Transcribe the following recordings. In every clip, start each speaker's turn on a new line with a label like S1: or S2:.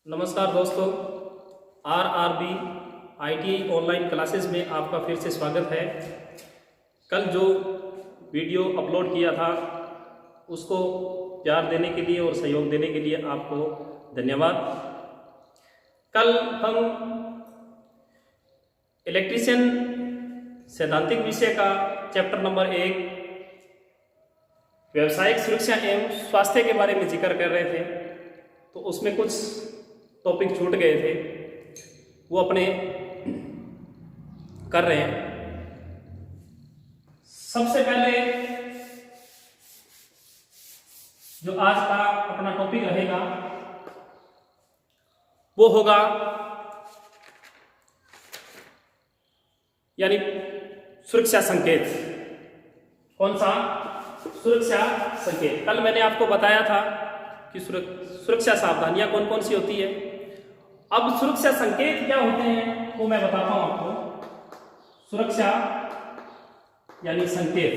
S1: नमस्कार दोस्तों, RRB ITI online classes में आपका फिर से स्वागत है। कल जो वीडियो अपलोड किया था उसको प्यार देने के लिए और सहयोग देने के लिए आपको धन्यवाद। कल हम इलेक्ट्रीशियन सैद्धांतिक विषय का चैप्टर नंबर 1 व्यावसायिक सुरक्षा एवं स्वास्थ्य के बारे में जिक्र कर रहे थे, तो उसमें कुछ टॉपिक छूट गए थे, वो अपने कर रहे हैं। सबसे पहले जो आज का अपना टॉपिक रहेगा वो होगा यानी सुरक्षा संकेत। कौन सा? सुरक्षा संकेत। कल मैंने आपको बताया था कि सुरक्षा सावधानियां कौन कौन सी होती है। अब सुरक्षा संकेत क्या होते हैं वो मैं बताता हूं आपको। सुरक्षा यानी संकेत,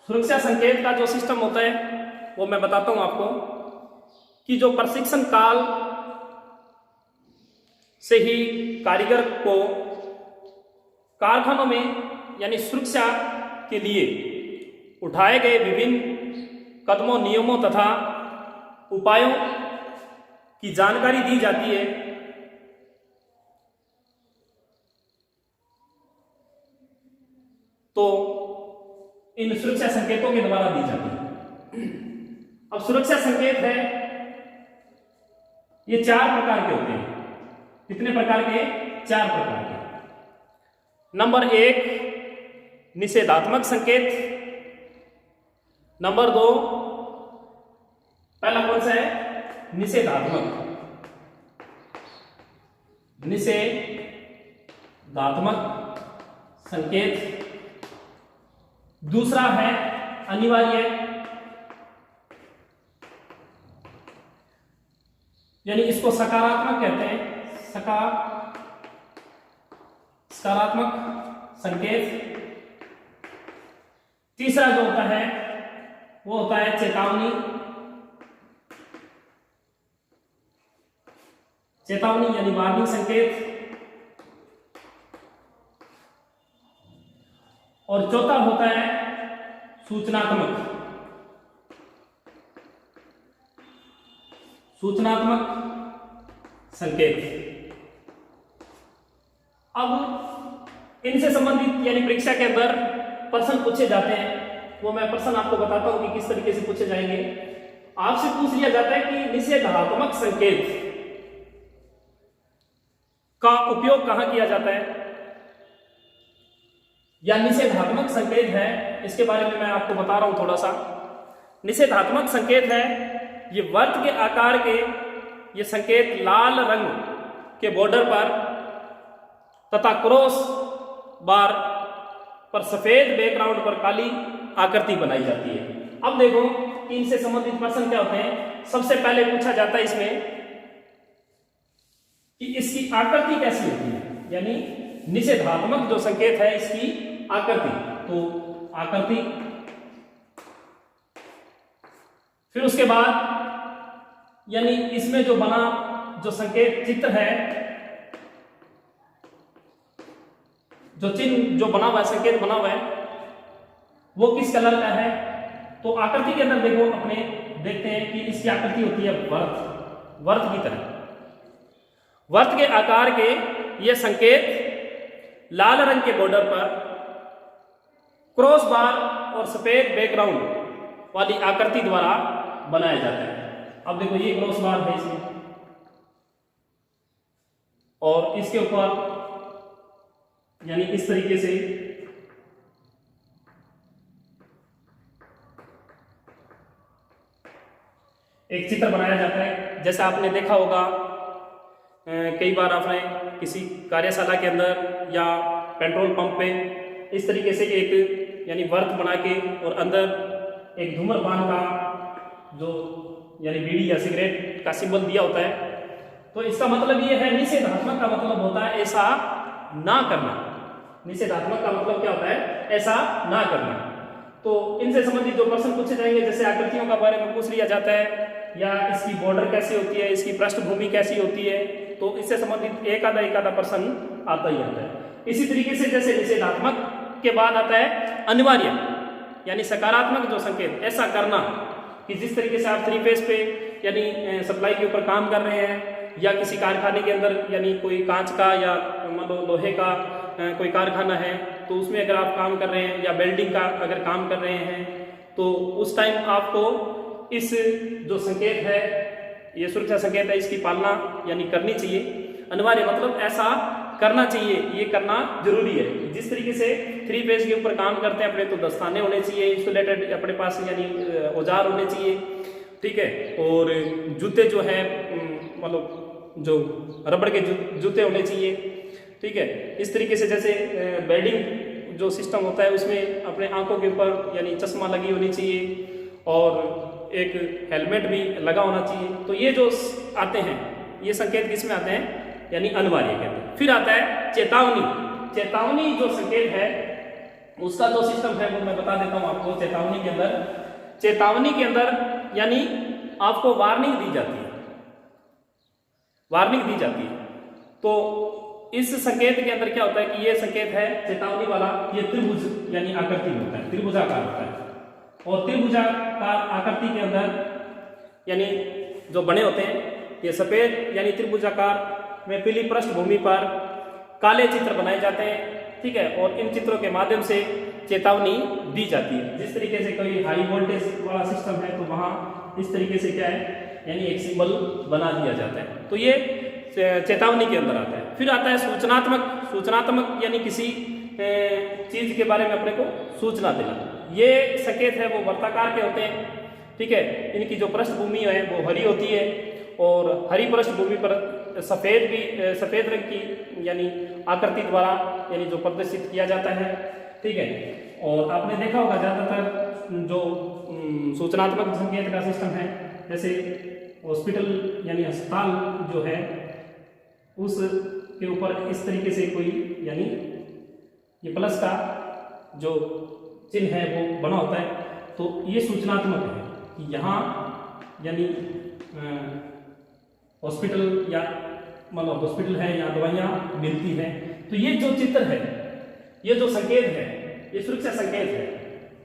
S1: सुरक्षा संकेत का जो सिस्टम होता है वो मैं बताता हूं आपको कि जो प्रशिक्षण काल से ही कारीगर को कारखानों में यानी सुरक्षा के लिए उठाए गए विभिन्न कदमों, नियमों तथा उपायों की जानकारी दी जाती है। तो इन सुरक्षा संकेतों के द्वारा दी जाती है। अब सुरक्षा संकेत है, ये 4 प्रकार के होते हैं। कितने प्रकार के? 4 प्रकार के। नंबर 1 निषेधात्मक संकेत। नंबर 2 पहला कौन सा है? निषेधात्मक संकेत। दूसरा है अनिवार्य, यानी इसको सकारात्मक कहते हैं, सकारात्मक संकेत। तीसरा जो होता है वो होता है चेतावनी यानी वार्निंग संकेत। और चौथा होता है सूचनात्मक संकेत। अब इनसे संबंधित यानी परीक्षा के अंदर प्रश्न पूछे जाते हैं, वो मैं प्रश्न आपको बताता हूं कि किस तरीके से पूछे जाएंगे। आपसे पूछ लिया जाता है कि निषेधात्मक संकेत का उपयोग कहां किया जाता है, या निषेधात्मक संकेत है, इसके बारे में मैं आपको बता रहा हूं थोड़ा सा। निषेधात्मक संकेत है ये वर्त के आकार के ये संकेत लाल रंग के बॉर्डर पर तथा क्रॉस बार पर सफेद बैकग्राउंड पर काली आकृति बनाई जाती है। अब देखो इनसे संबंधित प्रश्न क्या होते हैं। सबसे पहले पूछा जाता है इसमें कि इसकी आकृति कैसी होती है, यानी निषेधात्मक जो संकेत है इसकी आकृति। तो आकृति, फिर उसके बाद यानी इसमें जो बना जो संकेत चित्र है, जो चिन्ह जो बना हुआ है, संकेत बना हुआ है, वो किस कलर का है। तो आकृति के अंदर देखो अपने देखते हैं कि इसकी आकृति होती है वर्त की तरह। वर्त के आकार के ये संकेत लाल रंग के बॉर्डर पर क्रॉस बार और सफेद बैकग्राउंड वाली आकृति द्वारा बनाया जाता है। अब देखो ये क्रॉस बार है इसमें, और इसके ऊपर यानी इस तरीके से एक चित्र बनाया जाता है। जैसा आपने देखा होगा कई बार आपने किसी कार्यशाला के अंदर या पेट्रोल पंप पे इस तरीके से एक यानी वर्त बना के और अंदर एक धूम्रपान का जो यानी बीड़ी या सिगरेट का सिंबल दिया होता है। तो इसका मतलब ये है, निषेधात्मक का मतलब होता है ऐसा ना करना। निषेधात्मक का मतलब क्या होता है? ऐसा ना करना। तो इनसे संबंधित जो प्रश्न पूछे जाएंगे, जैसे आकृतियों का बारे में पूछ लिया जाता है या इसकी बॉर्डर कैसी होती है, इसकी पृष्ठभूमि कैसी होती है, तो इससे संबंधित एक आधा प्रश्न आता ही आता है। इसी तरीके से जैसे निषेधात्मक के बाद आता है अनिवार्य, यानी सकारात्मक जो संकेत, ऐसा करना कि जिस तरीके से आप 3 फेज पे यानी सप्लाई के ऊपर काम कर रहे हैं, या किसी कारखाने के अंदर यानी कोई कांच का या मान लो लोहे का कोई कारखाना है, तो उसमें अगर आप काम कर रहे हैं, या वेल्डिंग का अगर काम कर रहे हैं, तो उस टाइम आपको इस जो संकेत है, ये सुरक्षा संकेत है, इसकी पालना यानी करनी चाहिए। अनिवार्य मतलब ऐसा करना चाहिए, ये करना जरूरी है। जिस तरीके से 3 फेज के ऊपर काम करते हैं अपने, तो दस्ताने होने चाहिए, इंसुलेटेड अपने पास यानी औजार होने चाहिए, ठीक है, और जूते जो है मतलब जो रबड़ के जूते होने चाहिए, ठीक है। इस तरीके से जैसे वेल्डिंग जो सिस्टम होता है उसमें अपने आंखों के ऊपर यानी चश्मा लगी होनी चाहिए, और एक हेलमेट भी लगा होना चाहिए। तो ये जो आते हैं, ये संकेत किसमें आते हैं, यानी अनिवार्य कहते हैं। फिर आता है चेतावनी। चेतावनी जो संकेत है उसका जो सिस्टम है वो मैं बता देता हूं आपको। चेतावनी के अंदर यानी आपको वार्निंग दी जाती है, वार्निंग दी जाती है। तो इस संकेत के अंदर क्या होता है कि ये संकेत है चेतावनी वाला, ये त्रिभुज यानी आकृति में होता है, त्रिभुजाकार होता है। और त्रिभुजाकार आकृति के अंदर यानी जो बने होते हैं, ये सफेद यानी त्रिभुजाकार में पीली पृष्ठभूमि पर काले चित्र बनाए जाते हैं, ठीक है। और इन चित्रों के माध्यम से चेतावनी दी जाती है। जिस तरीके से कोई हाई वोल्टेज वाला सिस्टम है, तो वहां इस तरीके से क्या है यानी एक सिंबल बना दिया जाता है। तो ये चेतावनी के अंदर आता है। फिर आता है सूचनात्मक। सूचनात्मक यानी किसी चीज के बारे में अपने को सूचना देना। ये संकेत है वो वर्ताकार के होते हैं, ठीक है। इनकी जो पृष्ठभूमि है वो हरी होती है, और हरी पृष्ठभूमि पर सफेद रंग की यानी आकृति द्वारा यानी जो प्रदर्शित किया जाता है, ठीक है। और आपने देखा होगा ज्यादातर जो सूचनात्मक संकेत का सिस्टम है, जैसे हॉस्पिटल यानी अस्पताल जो है उसके ऊपर इस तरीके से कोई यानी ये प्लस का जो चिन्ह है वो बना होता है। तो ये सूचनात्मक है कि यहाँ यानी हॉस्पिटल या मतलब हॉस्पिटल है, यहाँ दवाइयाँ मिलती हैं। तो ये जो चित्र है, ये जो संकेत है, ये सुरक्षा संकेत है।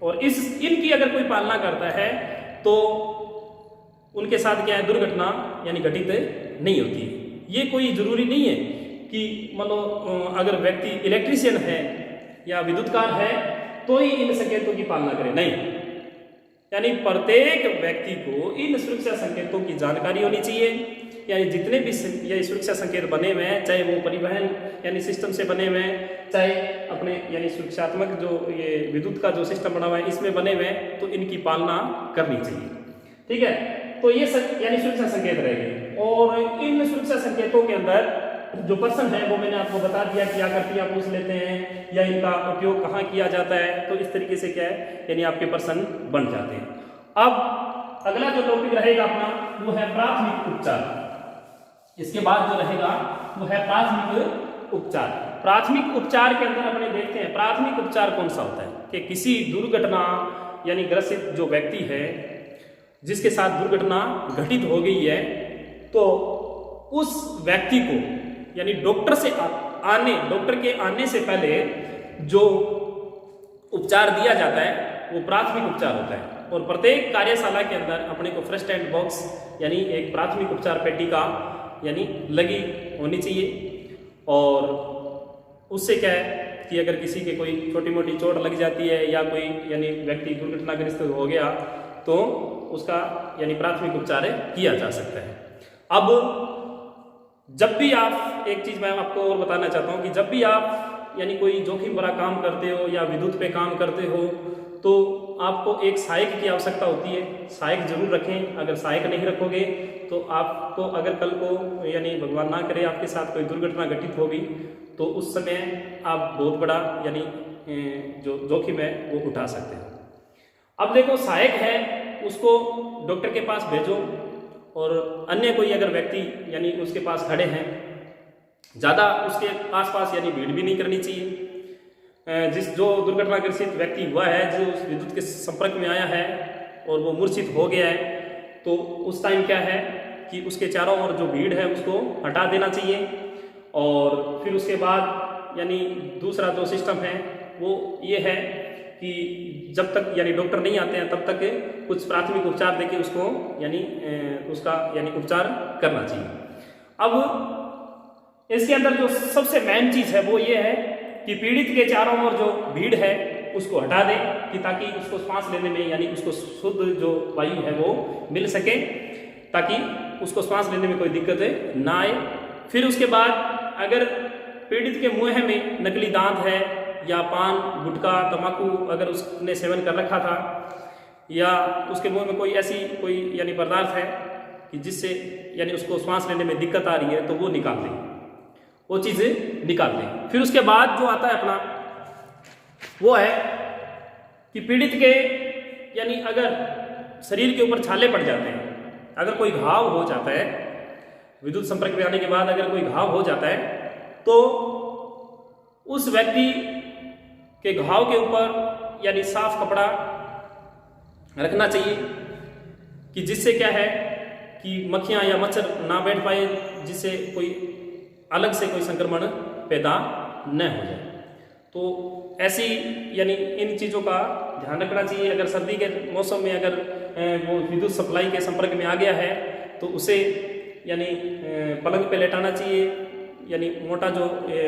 S1: और इनकी अगर कोई पालना करता है तो उनके साथ क्या है, दुर्घटना यानी घटित नहीं होती है। ये कोई जरूरी नहीं है कि मतलब अगर व्यक्ति इलेक्ट्रीशियन है या विद्युतकार है तो ही इन संकेतों की पालना करे, नहीं। यानी प्रत्येक व्यक्ति को इन सुरक्षा संकेतों की जानकारी होनी चाहिए। यानी जितने भी ये सुरक्षा संकेत बने हुए हैं, चाहे वो परिवहन यानी सिस्टम से बने हुए हैं, चाहे अपने यानी सुरक्षात्मक जो ये विद्युत का जो सिस्टम बना हुआ है इसमें बने हुए हैं, तो इनकी पालना करनी चाहिए, ठीक है। तो ये यानी सुरक्षा संकेत रहेंगे। और इन सुरक्षा संकेतों के अंदर जो प्रश्न है वो मैंने आपको बता दिया कि आकृतियां पूछ लेते हैं या इनका उपयोग कहाँ किया जाता है। तो इस तरीके से क्या है यानी आपके प्रश्न बन जाते हैं। अब अगला जो टॉपिक रहेगा अपना वो है प्राथमिक उपचार। इसके बाद जो रहेगा वो है प्राथमिक उपचार। प्राथमिक उपचार के अंदर अपने देखते हैं प्राथमिक उपचार कौन सा होता है कि किसी दुर्घटना यानी ग्रसित जो व्यक्ति है जिसके साथ दुर्घटना घटित हो गई है, तो उस व्यक्ति को यानी डॉक्टर के आने से पहले जो उपचार दिया जाता है वो प्राथमिक उपचार होता है। और प्रत्येक कार्यशाला के अंदर अपने को फर्स्ट एड बॉक्स यानी एक प्राथमिक उपचार पेटी का यानी लगी होनी चाहिए। और उससे क्या है कि अगर किसी के कोई छोटी मोटी चोट लग जाती है या कोई यानी व्यक्ति दुर्घटनाग्रस्त हो गया तो उसका यानी प्राथमिक उपचार किया जा सकता है। अब जब भी आप एक चीज मैं आपको और बताना चाहता हूं कि जब भी आप यानी कोई जोखिम भरा काम करते हो या विद्युत पे काम करते हो तो आपको एक सहायक की आवश्यकता होती है। सहायक जरूर रखें। अगर सहायक नहीं रखोगे तो आपको अगर कल को यानी भगवान ना करे आपके साथ कोई दुर्घटना घटित होगी तो उस समय आप बहुत बड़ा यानी जो जोखिम है वो उठा सकते हैं। अब देखो सहायक है उसको डॉक्टर के पास भेजो और अन्य कोई अगर व्यक्ति यानी उसके पास खड़े हैं, ज़्यादा उसके आसपास यानी भीड़ भी नहीं करनी चाहिए। जो दुर्घटनाग्रस्त व्यक्ति हुआ है, जो उस विद्युत के संपर्क में आया है और वो मूर्छित हो गया है, तो उस टाइम क्या है कि उसके चारों ओर जो भीड़ है उसको हटा देना चाहिए। और फिर उसके बाद यानी दूसरा जो सिस्टम है वो ये है कि जब तक यानी डॉक्टर नहीं आते हैं तब तक कुछ प्राथमिक उपचार देके उसको यानी उसका यानी उपचार करना चाहिए। अब इसके अंदर जो सबसे मेन चीज है वो ये है कि पीड़ित के चारों ओर जो भीड़ है उसको हटा दे कि ताकि उसको सांस लेने में यानी उसको शुद्ध जो वायु है वो मिल सके, ताकि उसको सांस लेने में कोई दिक्कत ना आए। फिर उसके बाद अगर पीड़ित के मुंह में नकली दांत है या पान गुटखा तंबाकू अगर उसने सेवन कर रखा था या उसके मुंह में कोई ऐसी कोई यानी पदार्थ है कि जिससे यानी उसको सांस लेने में दिक्कत आ रही है, तो वो निकाल दें, वो चीज़ें निकाल दें। फिर उसके बाद जो आता है अपना वो है कि पीड़ित के यानी अगर शरीर के ऊपर छाले पड़ जाते हैं, अगर कोई घाव हो जाता है, विद्युत संपर्क में आने के बाद अगर कोई घाव हो जाता है, तो उस व्यक्ति के घाव के ऊपर यानी साफ कपड़ा रखना चाहिए कि जिससे क्या है कि मक्खियां या मच्छर ना बैठ पाए, जिससे कोई अलग से कोई संक्रमण पैदा न हो जाए। तो ऐसी यानी इन चीज़ों का ध्यान रखना चाहिए। अगर सर्दी के मौसम में अगर वो विद्युत सप्लाई के संपर्क में आ गया है तो उसे यानी पलंग पे लेटाना चाहिए, यानी मोटा जो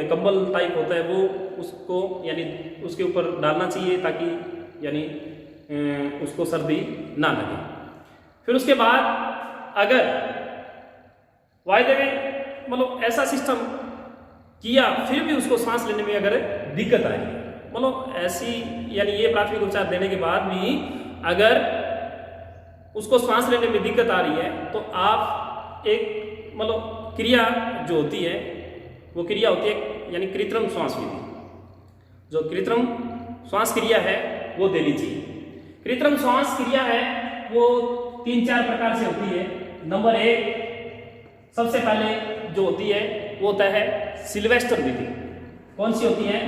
S1: कंबल टाइप होता है वो उसको यानी उसके ऊपर डालना चाहिए ताकि यानी उसको सर्दी ना लगे। फिर उसके बाद अगर वायदे में मतलब ऐसा सिस्टम किया फिर भी उसको सांस लेने में अगर दिक्कत आई, मतलब ऐसी यानी ये प्राथमिक उपचार देने के बाद भी अगर उसको सांस लेने में दिक्कत आ रही है, तो आप एक मतलब क्रिया जो होती है वो क्रिया होती है यानी कृत्रिम श्वास विधि। जो कृत्रिम श्वास क्रिया है वो देनी चाहिए। कृत्रिम श्वास क्रिया है वो 3-4 प्रकार से होती है। नंबर 1 सबसे पहले जो होती है वो होता है सिल्वेस्टर विधि। कौन सी होती है?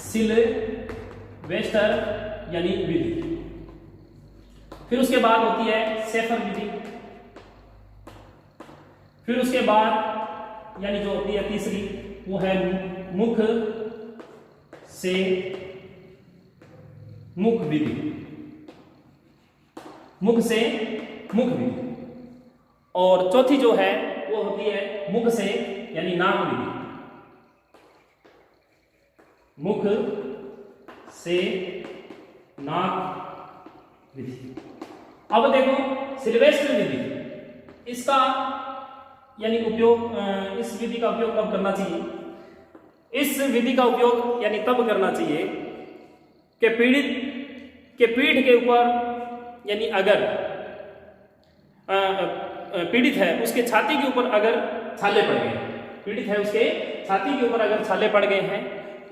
S1: सिल्वेस्टर यानी विधि। फिर उसके बाद होती है शेफर विधि। फिर उसके बाद यानी जो होती है तीसरी वो है मुख से मुख विधि। मुख से मुख विधि। और चौथी जो है वो होती है मुख से यानी नाक विधि। मुख से नाक विधि। अब देखो सिल्वेस्टर विधि, इसका यानी उपयोग इस विधि का उपयोग कब करना चाहिए? इस विधि का उपयोग यानी तब करना चाहिए कि पीड़ित के पीठ के ऊपर यानी अगर पीड़ित है उसके छाती के ऊपर अगर छाले पड़ गए, पीड़ित है उसके छाती के ऊपर अगर छाले पड़ गए हैं,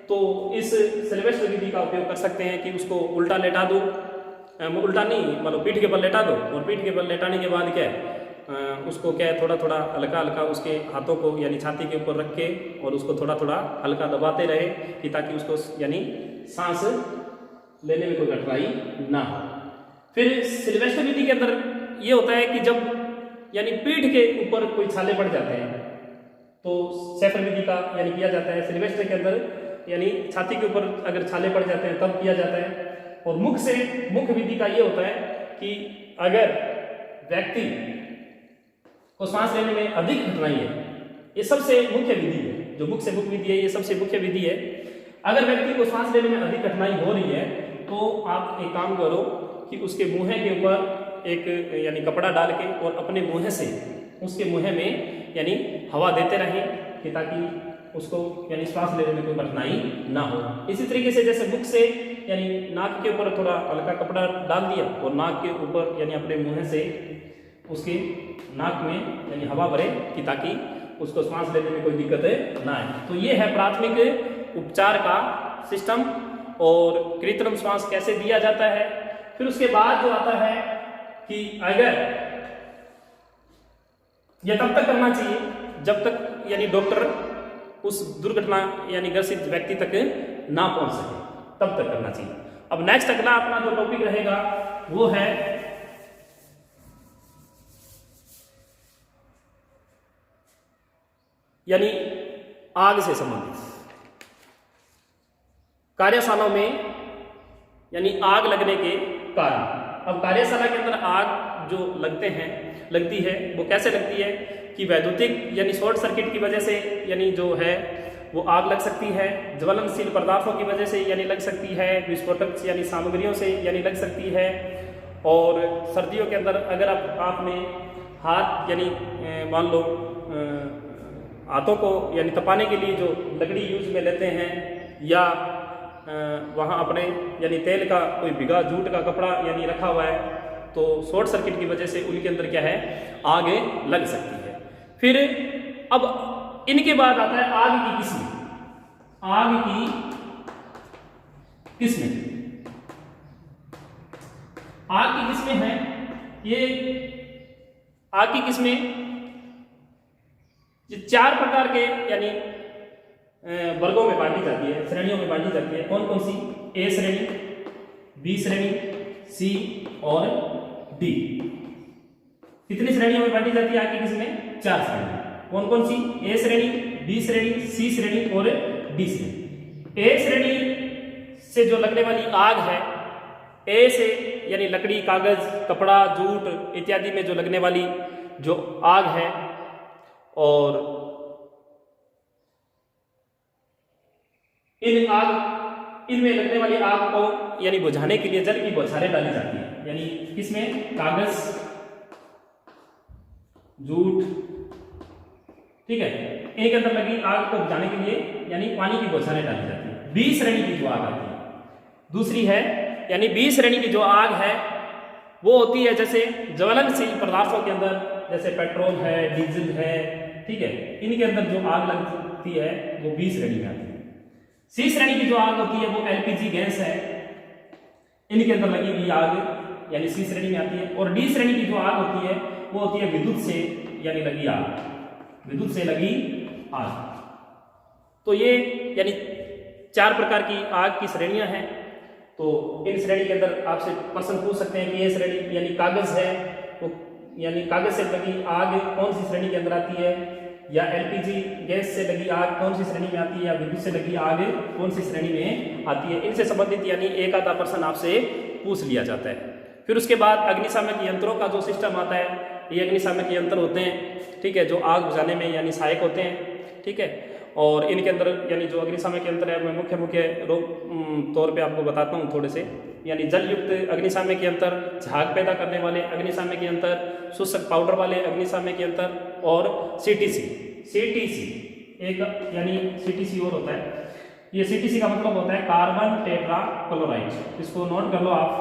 S1: तो इस सिल्वेस्टर विधि का उपयोग कर सकते हैं कि उसको उल्टा लेटा दो, उल्टा नहीं मतलब पीठ के बल लेटा दो, और पीठ के बल लेटाने के बाद क्या है उसको क्या है थोड़ा थोड़ा हल्का हल्का उसके हाथों को यानी छाती के ऊपर रख के और उसको थोड़ा थोड़ा हल्का दबाते रहे कि ताकि उसको यानी सांस लेने में कोई कठिनाई ना हो। फिर सिल्वेस्टर विधि के अंदर ये होता है कि जब यानी पीठ के ऊपर कोई छाले पड़ जाते हैं तो शेफर विधि का यानी किया जाता है। सिल्वेस्टर के अंदर यानी छाती के ऊपर अगर छाले पड़ जाते हैं तब किया जाता है। और मुख से मुख विधि का ये होता है कि अगर व्यक्ति को सांस लेने में अधिक कठिनाई है, ये सबसे मुख्य विधि है, जो मुख से मुख विधि है ये सबसे मुख्य विधि है। अगर व्यक्ति को सांस लेने में अधिक कठिनाई हो रही है तो आप एक काम करो कि उसके मुंह के ऊपर एक यानी कपड़ा डाल के और अपने मुंह से उसके मुंह में यानी हवा देते रहें कि ताकि उसको यानी श्वास लेने में कोई कठिनाई ना हो। इसी तरीके से जैसे मुख से यानी नाक के ऊपर थोड़ा हल्का कपड़ा डाल दिया और नाक के ऊपर यानी अपने मुंह से उसके नाक में यानी हवा भरे कि ताकि उसको सांस लेने में कोई दिक्कत ना आए। तो ये है प्राथमिक उपचार का सिस्टम और कृत्रिम श्वास कैसे दिया जाता है। फिर उसके बाद जो आता है कि अगर यह तब तक करना चाहिए जब तक यानी डॉक्टर उस दुर्घटना यानी ग्रसित व्यक्ति तक ना पहुंच सके, तब तक करना चाहिए। अब नेक्स्ट अगला अपना जो टॉपिक रहेगा वो है यानी आग से संबंधित कार्यशालाओं में यानी आग लगने के कारण। अब कार्यशाला के अंदर आग जो लगती है वो कैसे लगती है कि वैद्युतिक यानी शॉर्ट सर्किट की वजह से यानी जो है वो आग लग सकती है, ज्वलनशील पदार्थों की वजह से यानी लग सकती है, विस्फोटक यानी सामग्रियों से यानी लग सकती है। और सर्दियों के अंदर अगर आपने हाथ यानी मान लो हाथों को यानी तपाने के लिए जो लकड़ी यूज में लेते हैं या वहाँ अपने यानी तेल का कोई भिगा जूट का कपड़ा यानी रखा हुआ है तो शॉर्ट सर्किट की वजह से उनके अंदर क्या है आग लग सकती है। फिर अब इनके बाद आता है आग की किस्में। आग की किस्में हैं ये आग की किस्में ये 4 प्रकार के यानी वर्गों में बांटी जाती है, श्रेणियों में बांटी जाती है। कौन कौन सी? ए श्रेणी, बी श्रेणी, सी और डी। कितनी श्रेणियों में बांटी जाती है आग की किस्में? 4 श्रेणी। कौन कौन सी? ए श्रेणी, बी श्रेणी, सी श्रेणी और डी श्रेणी। ए श्रेणी से जो लगने वाली आग है, ए से यानी लकड़ी, कागज, कपड़ा, जूट इत्यादि में जो लगने वाली जो आग है, और इनमें लगने वाली आग को यानी बुझाने के लिए जल की बौछारें डाली जाती है। यानी किसमें? कागज, जूट, ठीक है, इनके अंदर लगी आग को बुझाने के लिए यानी पानी की बौछारें डाली जाती है। बी श्रेणी की जो आग आती है दूसरी है, यानी बी श्रेणी की जो आग है वो होती है जैसे ज्वलनशील पदार्थों के अंदर, जैसे पेट्रोल है, डीजल है, ठीक है, इनके अंदर जो आग लगती है वो बी श्रेणी में आती है। सी श्रेणी की जो आग होती है वो एलपीजी गैस है, इनके अंदर लगी हुई आग यानी सी श्रेणी में आती है। और डी श्रेणी की जो आग होती है वो होती है विद्युत से यानी लगी आग, विद्युत से लगी आग। तो ये यानी 4 प्रकार की आग की श्रेणियां हैं। तो इन श्रेणी के अंदर आपसे प्रश्न पूछ सकते हैं कि ये श्रेणी यानी कागज है वो यानी कागज से लगी आग कौन सी श्रेणी के अंदर आती है, या एलपीजी गैस से लगी आग कौन सी श्रेणी में आती है, या विद्युत से लगी आग कौन सी श्रेणी में आती है। इनसे संबंधित यानी एक आधा प्रश्न आपसे पूछ लिया जाता है। फिर उसके बाद अग्निशामक यंत्रों का जो सिस्टम आता है, ये अग्निशामक यंत्र होते हैं, ठीक है, जो आग बुझाने में यानी सहायक होते हैं, ठीक है। और इनके अंदर यानी जो अग्निशामक यंत्र है मैं मुख्य तौर पे आपको बताता हूँ थोड़े से। यानी जल युक्त अग्निशामक यंत्र, झाग पैदा करने वाले अग्निशामक यंत्र, शुष्क पाउडर वाले अग्निशामक यंत्र और सीटीसी एक यानी सीटीसी और होता है। ये सीटीसी का मतलब होता है कार्बन टेट्रा क्लोराइड। इसको नोट कर लो आप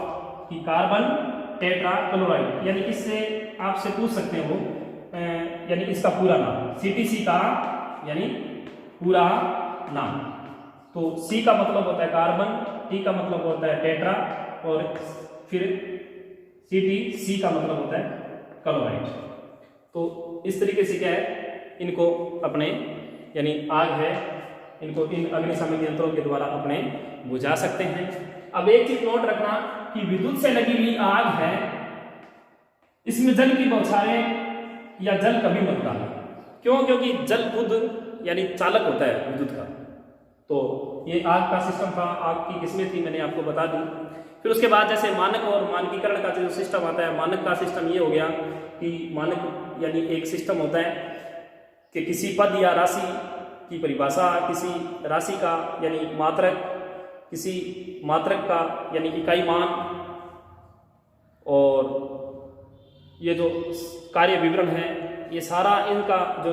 S1: कि कार्बन टेट्रा क्लोराइड यानी इससे आपसे पूछ सकते हो यानी इसका पूरा नाम, सीटीसी का यानी पूरा नाम। तो सी का मतलब होता है कार्बन, टी का मतलब होता है टेट्रा और फिर सी का मतलब होता है क्लोराइड। तो इस तरीके से क्या है इनको अपने यानी आग है इनको इन अग्निशामक यंत्रों के द्वारा अपने बुझा सकते हैं। अब एक चीज नोट रखना कि विद्युत से लगी हुई आग है, इसमें जल की बौछारें या जल कभी मत डालना। क्यों? क्योंकि जल खुद यानी चालक होता है विद्युत का। तो ये आग का सिस्टम था, आग की किस्में थी, मैंने आपको बता दी। फिर उसके बाद जैसे मानक और मानकीकरण का जो सिस्टम आता है, मानक का सिस्टम ये हो गया कि मानक यानी एक सिस्टम होता है कि किसी पद या राशि की परिभाषा, किसी राशि का यानी मात्रक, किसी मात्रक का यानी इकाई मान, और ये जो कार्य विवरण है ये सारा इनका जो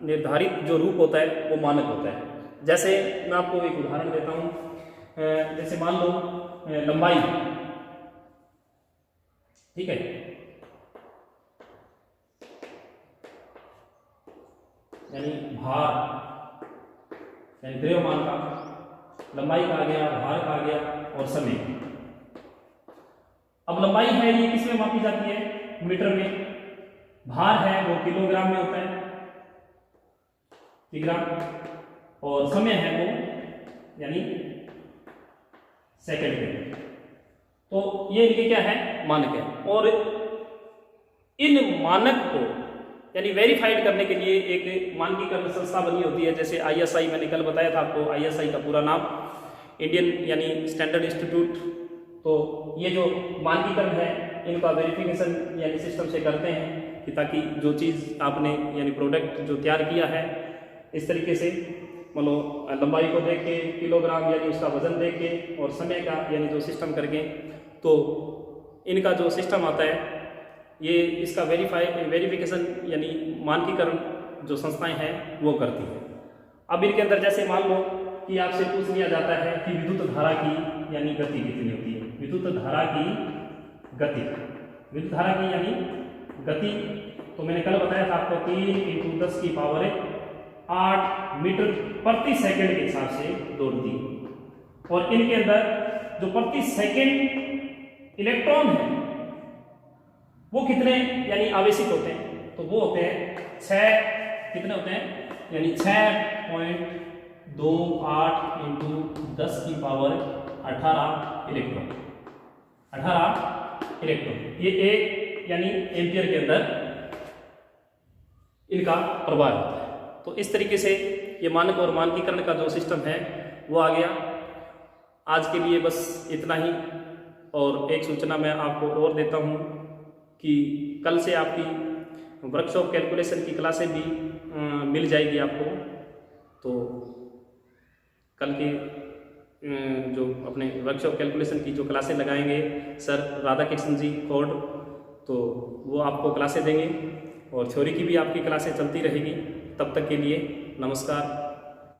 S1: निर्धारित जो रूप होता है वो मानक होता है। जैसे मैं आपको एक उदाहरण देता हूँ, जैसे मान लो लंबाई, ठीक है, यानी भार यानी द्रव्यमान का, लंबाई का आ गया, भार का आ गया और समय। अब लंबाई है ये किस में मापी जाती है? मीटर में। भार है वो किलोग्राम में होता है, किलोग्राम, और समय है वो यानी सेकंड में। तो ये इनके क्या है? मानक है। और इन मानक को यानी वेरीफाइड करने के लिए एक मानकीकरण संस्था बनी होती है, जैसे ISI, मैंने कल बताया था आपको ISI का पूरा नाम, इंडियन यानी स्टैंडर्ड इंस्टीट्यूट। तो ये जो मानकीकरण है इनका वेरिफिकेशन यानी सिस्टम से करते हैं कि ताकि जो चीज़ आपने यानी प्रोडक्ट जो तैयार किया है इस तरीके से मतलब लंबाई को देख के, किलोग्राम यानी उसका वजन देख के, और समय का यानी जो सिस्टम करके, तो इनका जो सिस्टम आता है ये इसका वेरिफिकेशन यानी मानकीकरण जो संस्थाएं हैं वो करती है। अब इनके अंदर जैसे मान लो कि आपसे पूछ लिया जाता है कि विद्युत धारा की यानी गति कितनी होती है, विद्युत धारा की गति, विद्युत धारा की यानी गति, तो मैंने कल बताया था आपको 3 × 10⁸ मीटर प्रति सेकंड के हिसाब से दौड़ती है। और इनके अंदर जो प्रति सेकंड इलेक्ट्रॉन है वो कितने यानी आवेशित होते हैं, तो वो होते हैं 6, कितने होते हैं यानी 6.28 × 10⁻18 इलेक्ट्रॉन, 18 इलेक्ट्रॉन। ये एक यानी एम्पियर के अंदर इनका प्रभाव होता है। तो इस तरीके से ये मानक और मानकीकरण का जो सिस्टम है वो आ गया। आज के लिए बस इतना ही, और एक सूचना मैं आपको और देता हूँ कि कल से आपकी वर्कशॉप कैलकुलेशन की क्लासें भी मिल जाएगी आपको। तो कल के जो अपने वर्कशॉप कैलकुलेशन की जो क्लासें लगाएंगे सर राधा कृष्ण जी कोड, तो वो आपको क्लासें देंगे और थ्योरी की भी आपकी क्लासें चलती रहेगी। तब तक के लिए नमस्कार।